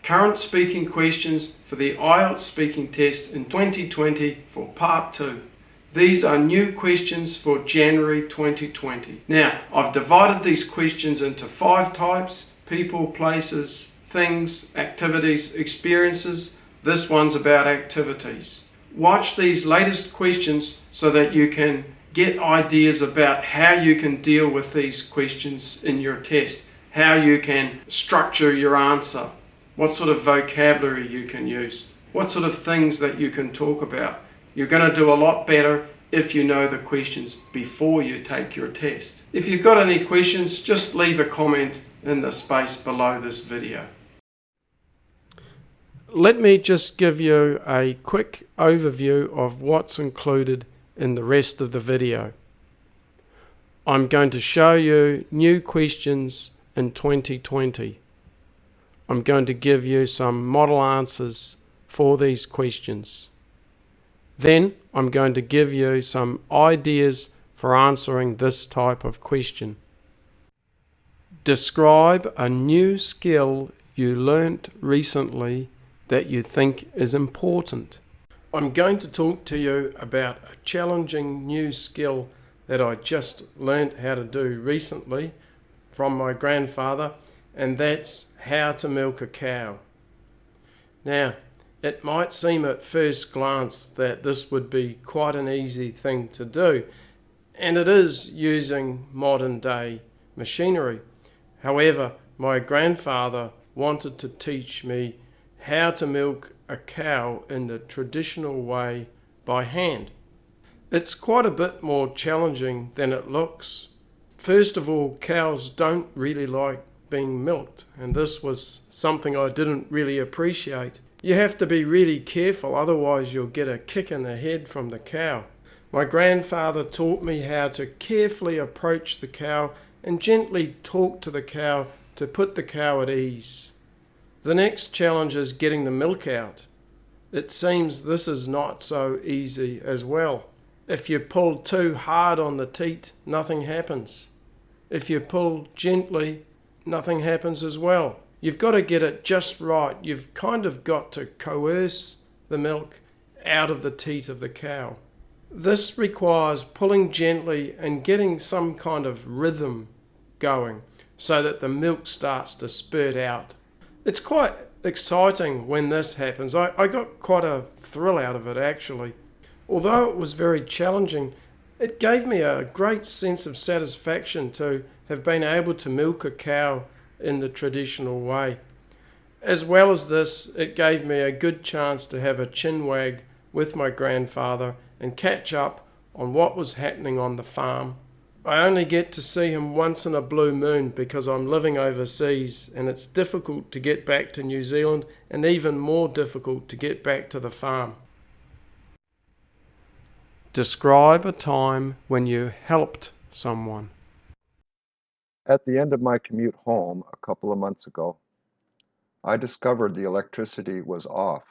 current speaking questions for the IELTS speaking test in 2020 for part 2. These are new questions for January 2020. Now, I've divided these questions into 5 types: people, places, things, activities, experiences. This one's about activities. Watch these latest questions so that you can get ideas about how you can deal with these questions in your test, how you can structure your answer, what sort of vocabulary you can use, what sort of things that you can talk about. You're going to do a lot better if you know the questions before you take your test. If you've got any questions, just leave a comment in the space below this video. Let me just give you a quick overview of what's included in the rest of the video. I'm going to show you new questions in 2020. I'm going to give you some model answers for these questions. Then I'm going to give you some ideas for answering this type of question. Describe a new skill you learnt recently that you think is important. I'm going to talk to you about a challenging new skill that I just learnt how to do recently from my grandfather, and that's how to milk a cow. Now, it might seem at first glance that this would be quite an easy thing to do, and it is using modern day machinery. However, my grandfather wanted to teach me how to milk a cow in the traditional way by hand. It's quite a bit more challenging than it looks. First of all, cows don't really like being milked, and this was something I didn't really appreciate. You have to be really careful, otherwise you'll get a kick in the head from the cow. My grandfather taught me how to carefully approach the cow and gently talk to the cow to put the cow at ease. The next challenge is getting the milk out. It seems this is not so easy as well. If you pull too hard on the teat, nothing happens. If you pull gently, nothing happens as well. You've got to get it just right. You've kind of got to coerce the milk out of the teat of the cow. This requires pulling gently and getting some kind of rhythm going so that the milk starts to spurt out. It's quite exciting when this happens. I got quite a thrill out of it actually. Although it was very challenging, it gave me a great sense of satisfaction to have been able to milk a cow in the traditional way. As well as this, it gave me a good chance to have a chin wag with my grandfather and catch up on what was happening on the farm. I only get to see him once in a blue moon because I'm living overseas, and it's difficult to get back to New Zealand and even more difficult to get back to the farm. Describe a time when you helped someone. At the end of my commute home a couple of months ago, I discovered the electricity was off,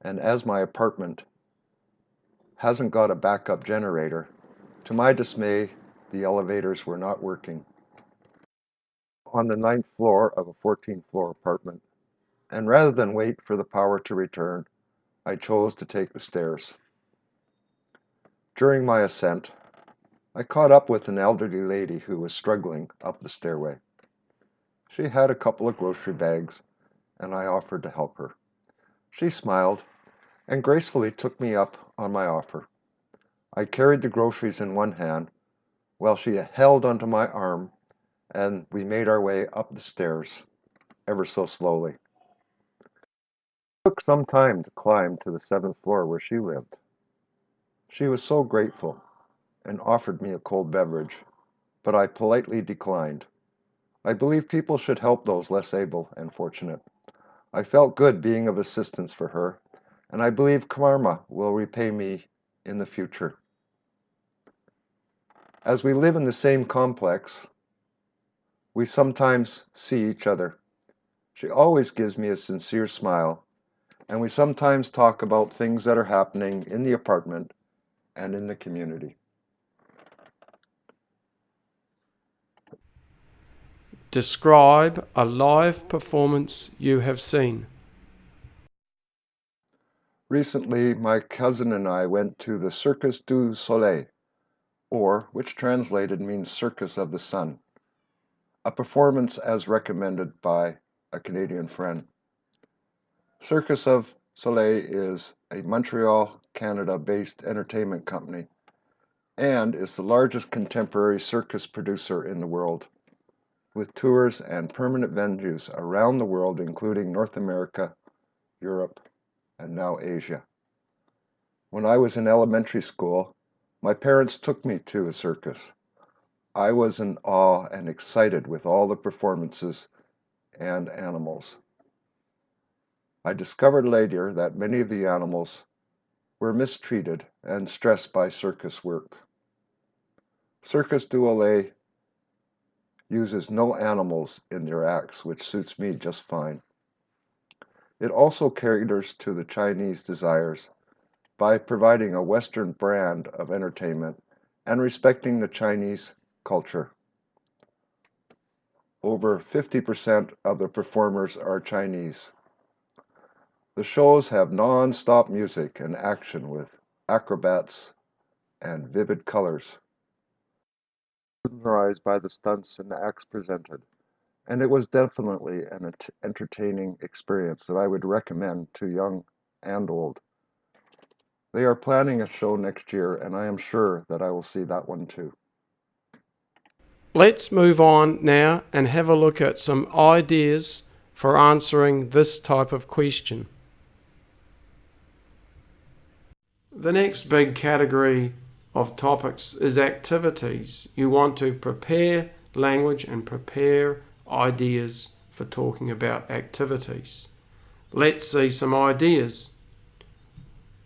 and as my apartment hasn't got a backup generator, to my dismay, the elevators were not working. On the 9th floor of a 14th-floor apartment, and rather than wait for the power to return, I chose to take the stairs. During my ascent, I caught up with an elderly lady who was struggling up the stairway. She had a couple of grocery bags, and I offered to help her. She smiled and gracefully took me up on my offer. I carried the groceries in one hand while she held onto my arm, and we made our way up the stairs, ever so slowly. It took some time to climb to the 7th floor where she lived. She was so grateful and offered me a cold beverage, but I politely declined. I believe people should help those less able and fortunate. I felt good being of assistance for her, and I believe karma will repay me in the future. As we live in the same complex, we sometimes see each other. She always gives me a sincere smile, and we sometimes talk about things that are happening in the apartment and in the community. Describe a live performance you have seen. Recently, my cousin and I went to the Circus du Soleil, or which translated means Circus of the Sun, a performance as recommended by a Canadian friend. Circus of Soleil is a Montreal, Canada-based entertainment company and is the largest contemporary circus producer in the world, with tours and permanent venues around the world, including North America, Europe, and now Asia. When I was in elementary school, my parents took me to a circus. I was in awe and excited with all the performances and animals. I discovered later that many of the animals were mistreated and stressed by circus work. Circus du Soleil uses no animals in their acts, which suits me just fine. It also caters to the Chinese desires by providing a Western brand of entertainment and respecting the Chinese culture. Over 50% of the performers are Chinese. The shows have non-stop music and action with acrobats and vivid colors. Mesmerized by the stunts and acts presented, and it was definitely an entertaining experience that I would recommend to young and old. They are planning a show next year, and I am sure that I will see that one too. Let's move on now and have a look at some ideas for answering this type of question. The next big category of topics is activities. You want to prepare language and prepare ideas for talking about activities. Let's see some ideas.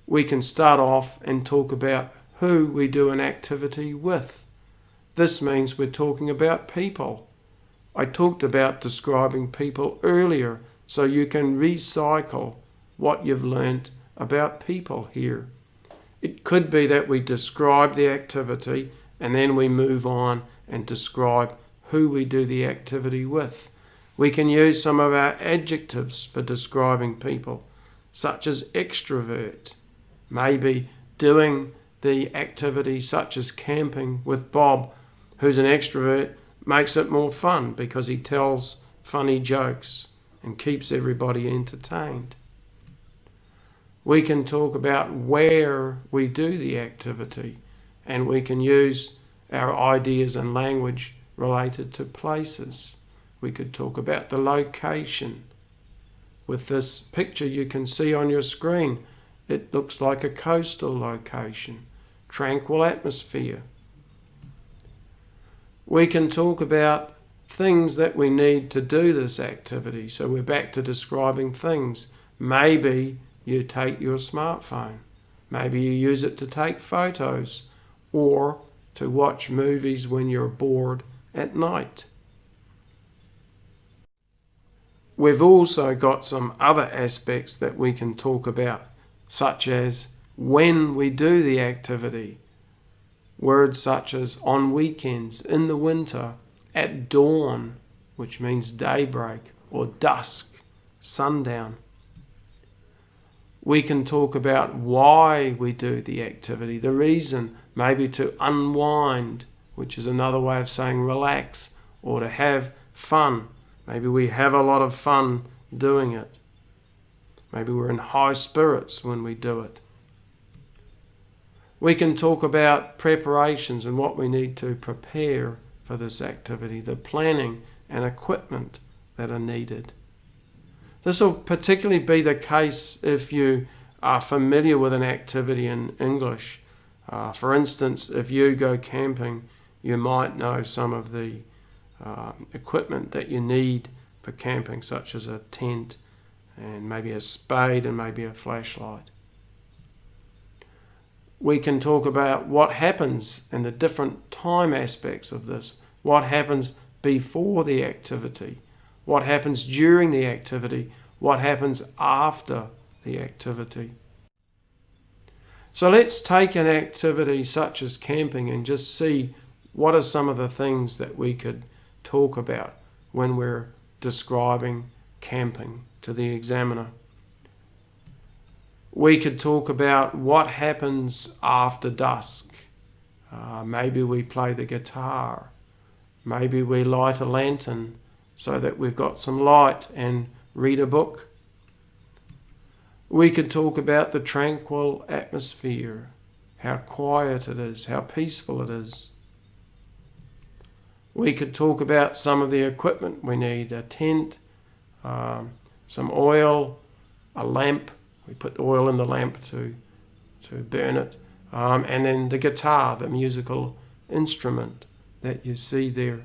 We can start off and talk about who we do an activity with. This means we're talking about people. I talked about describing people earlier, so you can recycle what you've learnt about people here. It could be that we describe the activity and then we move on and describe who we do the activity with. We can use some of our adjectives for describing people, such as extrovert. Maybe doing the activity such as camping with Bob, who's an extrovert, makes it more fun because he tells funny jokes and keeps everybody entertained. We can talk about where we do the activity, and we can use our ideas and language related to places. We could talk about the location. With this picture you can see on your screen, it looks like a coastal location, tranquil atmosphere. We can talk about things that we need to do this activity. So we're back to describing things. Maybe you take your smartphone. Maybe you use it to take photos or to watch movies when you're bored at night. We've also got some other aspects that we can talk about, such as when we do the activity. Words such as on weekends, in the winter, at dawn, which means daybreak, or dusk, sundown. We can talk about why we do the activity, the reason, maybe to unwind, which is another way of saying relax, or to have fun. Maybe we have a lot of fun doing it. Maybe we're in high spirits when we do it. We can talk about preparations and what we need to prepare for this activity, the planning and equipment that are needed. This will particularly be the case if you are familiar with an activity in English. For instance, if you go camping, you might know some of the equipment that you need for camping, such as a tent and maybe a spade and maybe a flashlight. We can talk about what happens and the different time aspects of this. What happens before the activity? What happens during the activity? What happens after the activity? So let's take an activity such as camping and just see what are some of the things that we could talk about. when we're describing camping to the examiner. We could talk about what happens after dusk. Maybe we play the guitar. Maybe we light a lantern so that we've got some light and read a book. We could talk about the tranquil atmosphere, how quiet it is, how peaceful it is. We could talk about some of the equipment we need, a tent, some oil, a lamp. We put oil in the lamp to burn it. And then the guitar, the musical instrument that you see there.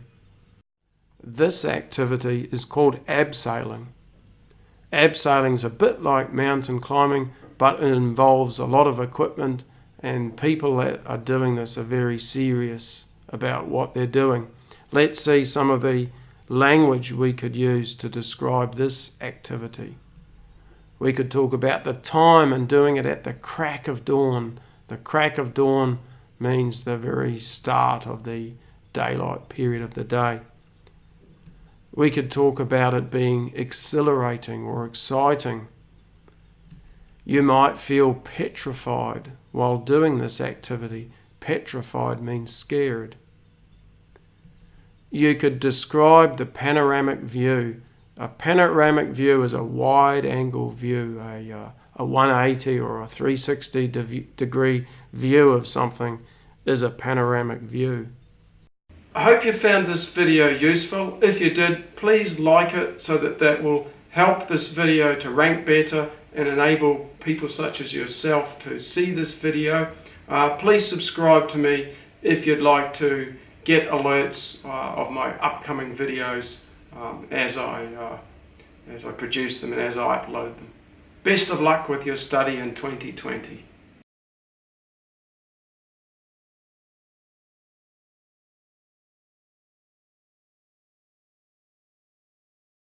This activity is called absailing. Absailing is a bit like mountain climbing, but it involves a lot of equipment, and people that are doing this are very serious about what they're doing. Let's see some of the language we could use to describe this activity. We could talk about the time and doing it at the crack of dawn. The crack of dawn means the very start of the daylight period of the day. We could talk about it being exhilarating or exciting. You might feel petrified while doing this activity. Petrified means scared. You could describe the panoramic view. A panoramic view is a wide-angle view, a 180 or a 360 degree view of something is a panoramic view. I hope you found this video useful. If you did, please like it so that will help this video to rank better and enable people such as yourself to see this video. Please subscribe to me if you'd like to get alerts of my upcoming videos as I produce them and as I upload them. Best of luck with your study in 2020.